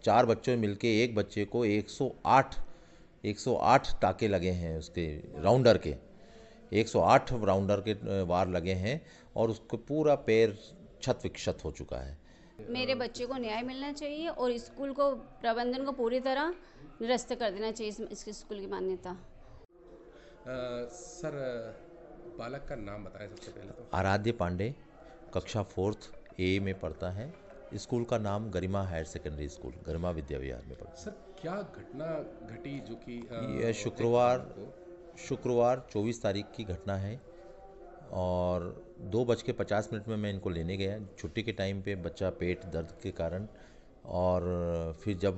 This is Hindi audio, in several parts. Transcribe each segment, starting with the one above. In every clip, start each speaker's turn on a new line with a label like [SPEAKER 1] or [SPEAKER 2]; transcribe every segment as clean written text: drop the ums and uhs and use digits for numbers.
[SPEAKER 1] 4 बच्चों मिलके एक बच्चे को 108 टाके लगे हैं, उसके राउंडर के 108 राउंडर के वार लगे हैं और उसको पूरा पैर क्षत विक्षत हो चुका है।
[SPEAKER 2] मेरे बच्चे को न्याय मिलना चाहिए और स्कूल को, प्रबंधन को पूरी तरह निरस्त कर देना चाहिए इस स्कूल की मान्यता।
[SPEAKER 3] सर, बालक का नाम बताएं सबसे पहले तो।
[SPEAKER 1] आराध्य पांडे, कक्षा 4th ए में पढ़ता है। स्कूल का नाम गरिमा हायर सेकेंडरी स्कूल, गरिमा विद्या विहार में पढ़ता
[SPEAKER 3] सर, क्या घटना घटी जो कि
[SPEAKER 1] है। यह
[SPEAKER 3] एक बालक को।
[SPEAKER 1] शुक्रवार 24 तारीख की घटना है और 2:50 में मैं इनको लेने गया छुट्टी के टाइम पे, बच्चा पेट दर्द के कारण। और फिर जब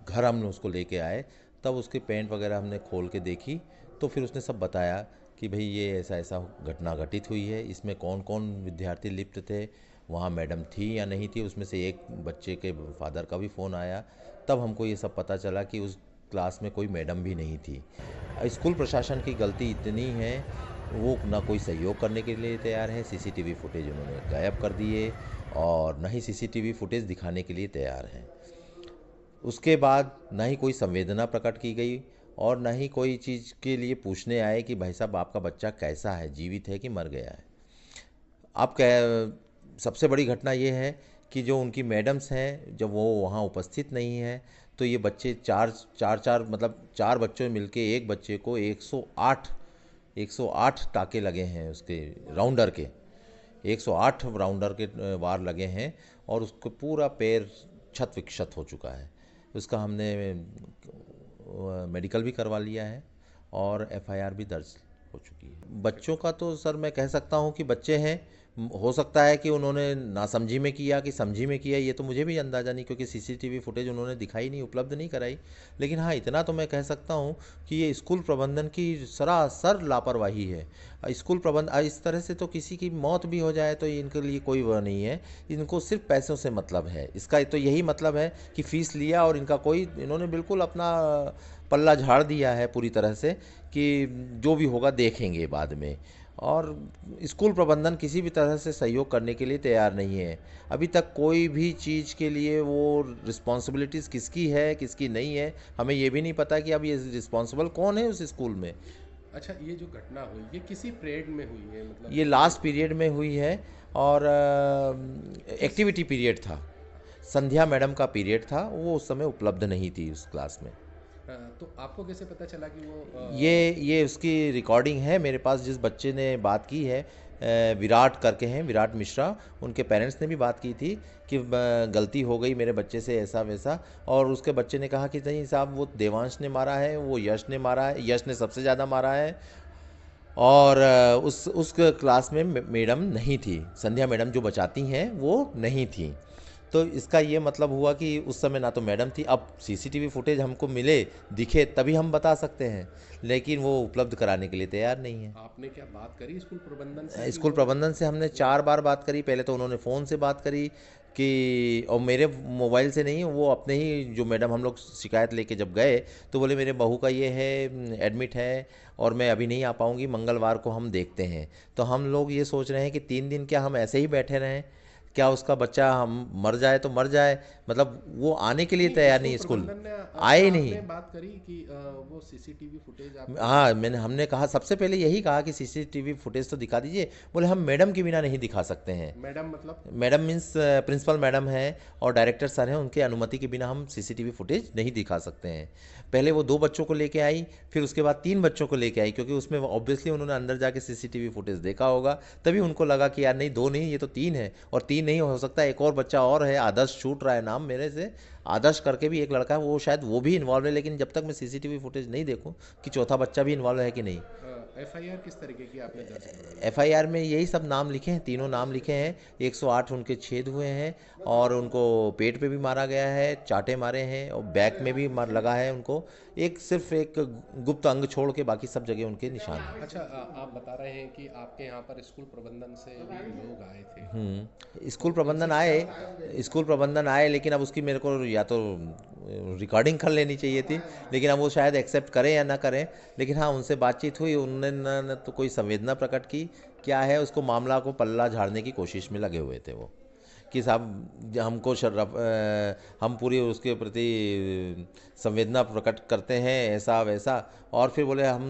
[SPEAKER 1] घर हम उसको लेके आए तब उसके पैंट वगैरह हमने खोल के देखी, तो फिर उसने सब बताया कि भाई ये ऐसा ऐसा घटना घटित हुई है, इसमें कौन कौन विद्यार्थी लिप्त थे, वहाँ मैडम थी या नहीं थी। उसमें से एक बच्चे के फादर का भी फ़ोन आया, तब हमको ये सब पता चला कि उस क्लास में कोई मैडम भी नहीं थी। स्कूल प्रशासन की गलती इतनी है, वो ना कोई सहयोग करने के लिए तैयार है, सीसीटीवी फुटेज उन्होंने गायब कर दिए और ना ही सीसीटीवी फुटेज दिखाने के लिए तैयार हैं। उसके बाद ना ही कोई संवेदना प्रकट की गई और ना ही कोई चीज़ के लिए पूछने आए कि भाई साहब आपका बच्चा कैसा है, जीवित है कि मर गया है। अब क्या, सबसे बड़ी घटना ये है कि जो उनकी मैडम्स हैं, जब वो वहाँ उपस्थित नहीं है तो ये बच्चे चार चार चार मतलब 4 बच्चों मिलके एक बच्चे को 108 टाके लगे हैं, उसके राउंडर के 108 राउंडर के वार लगे हैं और उसको पूरा पैर क्षत विक्षत हो चुका है। उसका हमने मेडिकल भी करवा लिया है और एफआईआर भी दर्ज हो चुकी है। बच्चों का तो सर मैं कह सकता हूँ कि बच्चे हैं, हो सकता है कि उन्होंने नासमझी में किया कि समझी में किया, ये तो मुझे भी अंदाज़ा नहीं, क्योंकि सीसीटीवी फुटेज उन्होंने दिखाई नहीं, उपलब्ध नहीं कराई। लेकिन हाँ, इतना तो मैं कह सकता हूँ कि ये स्कूल प्रबंधन की सरासर लापरवाही है। स्कूल प्रबंध इस तरह से तो किसी की मौत भी हो जाए तो इनके लिए कोई वह नहीं है, इनको सिर्फ पैसों से मतलब है। इसका तो यही मतलब है कि फ़ीस लिया और इनका कोई, इन्होंने बिल्कुल अपना पल्ला झाड़ दिया है पूरी तरह से कि जो भी होगा देखेंगे बाद में। और स्कूल प्रबंधन किसी भी तरह से सहयोग करने के लिए तैयार नहीं है। अभी तक कोई भी चीज़ के लिए वो रिस्पॉन्सिबिलिटीज़ किसकी है किसकी नहीं है, हमें ये भी नहीं पता कि अब ये रिस्पॉन्सिबल कौन है उस स्कूल में।
[SPEAKER 3] अच्छा, ये जो घटना हुई ये किसी पीरियड में हुई है, मतलब
[SPEAKER 1] ये लास्ट पीरियड में हुई है और
[SPEAKER 3] किस।
[SPEAKER 1] एक्टिविटी पीरियड था, संध्या मैडम का पीरियड था, वो उस समय उपलब्ध नहीं थी उस क्लास में।
[SPEAKER 3] तो आपको कैसे पता चला कि वो
[SPEAKER 1] ये उसकी रिकॉर्डिंग है मेरे पास, जिस बच्चे ने बात की है, विराट करके हैं, विराट मिश्रा, उनके पेरेंट्स ने भी बात की थी कि गलती हो गई मेरे बच्चे से ऐसा वैसा। और उसके बच्चे ने कहा कि नहीं साहब, वो देवांश ने मारा है, वो यश ने मारा है, यश ने सबसे ज़्यादा मारा है। और उस क्लास में मैडम नहीं थी, संध्या मैडम जो बचाती हैं वो नहीं थी। तो इसका ये मतलब हुआ कि उस समय ना तो मैडम थी। अब सीसीटीवी फुटेज हमको मिले, दिखे, तभी हम बता सकते हैं, लेकिन वो उपलब्ध कराने के लिए तैयार नहीं है।
[SPEAKER 3] आपने क्या बात करी स्कूल प्रबंधन से कि
[SPEAKER 1] स्कूल
[SPEAKER 3] वो।
[SPEAKER 1] प्रबंधन से हमने 4 बार बात करी। पहले तो उन्होंने फ़ोन से बात करी कि, और मेरे मोबाइल से नहीं, वो अपने ही, जो मैडम हम लोग शिकायत लेके जब गए तो बोले मेरे बहू का ये है, एडमिट है और मैं अभी नहीं आ पाऊँगी, मंगलवार को हम देखते हैं। तो हम लोग ये सोच रहे हैं कि 3 दिन क्या हम ऐसे ही बैठे रहें, क्या उसका बच्चा हम मर जाए तो मर जाए, मतलब वो आने के लिए
[SPEAKER 3] नहीं,
[SPEAKER 1] तैयार
[SPEAKER 3] स्कूल
[SPEAKER 1] नहीं, स्कूल
[SPEAKER 3] प्रबंधन ने
[SPEAKER 1] आए
[SPEAKER 3] क्या
[SPEAKER 1] ही नहीं।
[SPEAKER 3] आपने बात करी कि वो सीसीटीवी फुटेज आपको।
[SPEAKER 1] हाँ, हमने कहा, सबसे पहले यही कहा कि सीसीटीवी फुटेज तो दिखा दीजिए। बोले हम मैडम के बिना नहीं दिखा सकते हैं।
[SPEAKER 3] मैडम मतलब।
[SPEAKER 1] मैडम मीन्स प्रिंसिपल मैडम है और डायरेक्टर सर हैं, उनके अनुमति के बिना हम सीसीटीवी फुटेज नहीं दिखा सकते हैं। पहले वो 2 बच्चों को लेके आई, फिर उसके बाद 3 बच्चों को लेके आई, क्योंकि उसमें ऑब्वियसली उन्होंने अंदर जाके सीसीटीवी फुटेज देखा होगा, तभी उनको लगा कि यार नहीं, 2 नहीं, ये तो 3 है। और 3 नहीं हो सकता, एक और बच्चा और है, आदर्श छूट रहा है नाम मेरे से, आदर्श करके भी एक लड़का है, वो शायद वो भी इन्वॉल्व है। लेकिन जब तक मैं सीसीटीवी फुटेज नहीं देखूं कि चौथा बच्चा भी इन्वॉल्व है कि नहीं।
[SPEAKER 3] एफआईआर किस तरीके की आपने दर्ज करवाई।
[SPEAKER 1] एफआईआर में यही सब नाम लिखे हैं, तीनों नाम लिखे हैं। 108 उनके छेद हुए हैं और उनको पेट पे भी मारा गया है, चाटे मारे हैं और बैक में भी मार लगा है उनको। एक सिर्फ एक गुप्त अंग छोड़ के बाकी सब जगह उनके निशान हैं।
[SPEAKER 3] अच्छा, आप बता रहे हैं कि आपके यहाँ पर स्कूल प्रबंधन से भी लोग आए थे।
[SPEAKER 1] स्कूल
[SPEAKER 3] तो उनसे
[SPEAKER 1] प्रबंधन
[SPEAKER 3] क्या।
[SPEAKER 1] आए, स्कूल प्रबंधन आए, लेकिन अब उसकी मेरे को या तो रिकॉर्डिंग कर लेनी चाहिए थी, लेकिन अब वो शायद एक्सेप्ट करें या ना करें। लेकिन हाँ, उनसे बातचीत हुई, उन्होंने न तो कोई संवेदना प्रकट की, क्या है, उसको मामला को पल्ला झाड़ने की कोशिश में लगे हुए थे वो, कि साहब हमको हम पूरी उसके प्रति संवेदना प्रकट करते हैं, ऐसा वैसा। और फिर बोले हम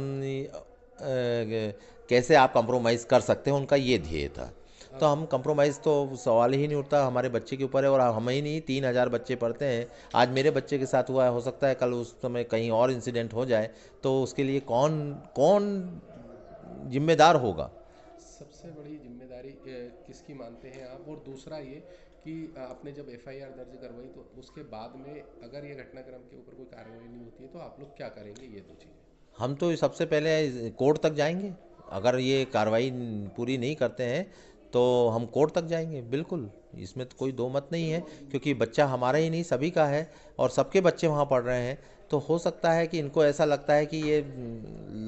[SPEAKER 1] कैसे आप कंप्रोमाइज़ कर सकते हैं, उनका ये ध्येय था। तो हम कंप्रोमाइज़ तो सवाल ही नहीं उठता, हमारे बच्चे के ऊपर है। और हम ही नहीं, 3,000 बच्चे पढ़ते हैं। आज मेरे बच्चे के साथ हुआ है, हो सकता है कल उस समय कहीं और इंसिडेंट हो जाए, तो उसके लिए कौन कौन जिम्मेदार होगा?
[SPEAKER 3] सबसे बड़ी जिम्मेदारी किसकी मानते हैं आप? और दूसरा ये कि आपने जब एफआईआर दर्ज करवाई तो उसके बाद में अगर ये घटनाक्रम के ऊपर कोई कार्रवाई नहीं होती है तो आप लोग क्या करेंगे? ये दो चीज़ें।
[SPEAKER 1] हम तो सबसे पहले कोर्ट तक जाएंगे। अगर ये कार्रवाई पूरी नहीं करते हैं तो हम कोर्ट तक जाएंगे, बिल्कुल। इसमें तो कोई दो मत नहीं है, क्योंकि बच्चा हमारा ही नहीं सभी का है और सबके बच्चे वहाँ पढ़ रहे हैं। तो हो सकता है कि इनको ऐसा लगता है कि ये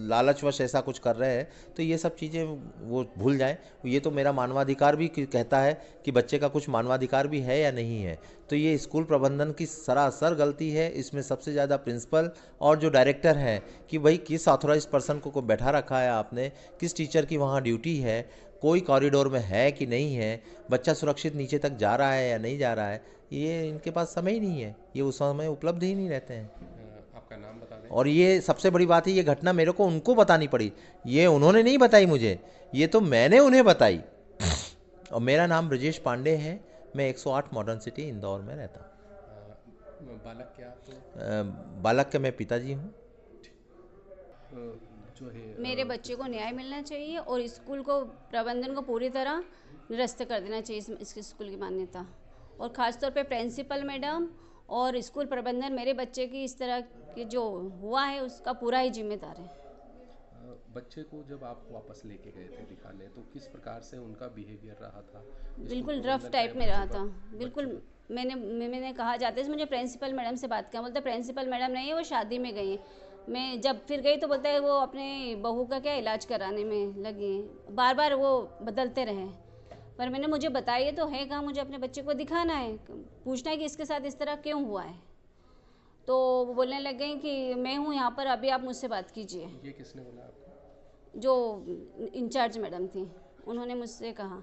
[SPEAKER 1] लालचवश ऐसा कुछ कर रहे हैं, तो ये सब चीज़ें वो भूल जाएं। ये तो मेरा मानवाधिकार भी कहता है कि बच्चे का कुछ मानवाधिकार भी है या नहीं है। तो ये स्कूल प्रबंधन की सरासर गलती है। इसमें सबसे ज़्यादा प्रिंसिपल और जो डायरेक्टर हैं कि भाई किस ऑथोराइज पर्सन को बैठा रखा है आपने, किस टीचर की वहाँ ड्यूटी है, कोई कॉरिडोर में है कि नहीं है, बच्चा सुरक्षित नीचे तक जा रहा है या नहीं जा रहा है, ये इनके पास समय ही नहीं है। ये उस समय उपलब्ध ही नहीं रहते हैं।
[SPEAKER 3] आपका नाम बता दें।
[SPEAKER 1] और ये सबसे बड़ी बात है, ये घटना मेरे को उनको बतानी पड़ी। ये उन्होंने नहीं बताई मुझे, ये तो मैंने उन्हें बताई। और मेरा नाम ब्रजेश पांडे है। मैं 108 मॉडर्न सिटी इंदौर में रहता हूँ।
[SPEAKER 3] बालक क्या आपको?
[SPEAKER 1] बालक के मैं पिताजी हूँ।
[SPEAKER 3] जो है
[SPEAKER 2] मेरे बच्चे को न्याय मिलना चाहिए और स्कूल को प्रबंधन को पूरी तरह निरस्त कर देना चाहिए इस स्कूल की मान्यता। और ख़ासतौर पे प्रिंसिपल मैडम और स्कूल प्रबंधन मेरे बच्चे की इस तरह की जो हुआ है उसका पूरा ही जिम्मेदार है।
[SPEAKER 3] बच्चे को जब आप वापस लेके गए थे दिखाने तो किस प्रकार से उनका बिहेवियर रहा था?
[SPEAKER 2] बिल्कुल रफ टाइप में रहा था, बिल्कुल। मैंने कहा जाता है मुझे प्रिंसिपल मैडम से बात किया, बोलते प्रिंसिपल मैडम नहीं है, वो शादी में गई हैं। मैं जब फिर गई तो बोलता है वो अपने बहू का क्या इलाज कराने में लगी हैं। बार बार वो बदलते रहे, पर मैंने मुझे बताइए तो है कहाँ, मुझे अपने बच्चे को दिखाना है, पूछना है कि इसके साथ इस तरह क्यों हुआ है। तो वो बोलने लग गई कि मैं हूँ यहाँ पर, अभी आप मुझसे बात कीजिए।
[SPEAKER 3] ये किसने बोला आपको?
[SPEAKER 2] जो इंचार्ज मैडम थी उन्होंने मुझसे कहा।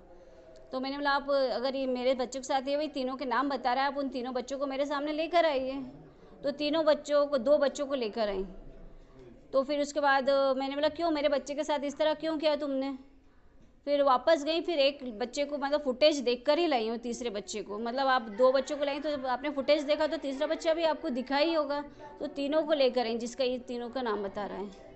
[SPEAKER 2] तो मैंने बोला आप अगर ये मेरे बच्चों के साथ ये वही तीनों के नाम बता रहा है, आप उन तीनों बच्चों को मेरे सामने लेकर आइए। तो तीनों बच्चों को, 2 बच्चों को लेकर आई। तो फिर उसके बाद मैंने बोला क्यों मेरे बच्चे के साथ इस तरह क्यों किया तुमने? फिर वापस गई, फिर एक बच्चे को मतलब फुटेज देख कर ही लाई हूँ, तीसरे बच्चे को। मतलब आप 2 बच्चों को लाई तो जब आपने फुटेज देखा तो तीसरा बच्चा भी आपको दिखा ही होगा। तो तीनों को लेकर आई जिसका ये तीनों का नाम बता रहा है।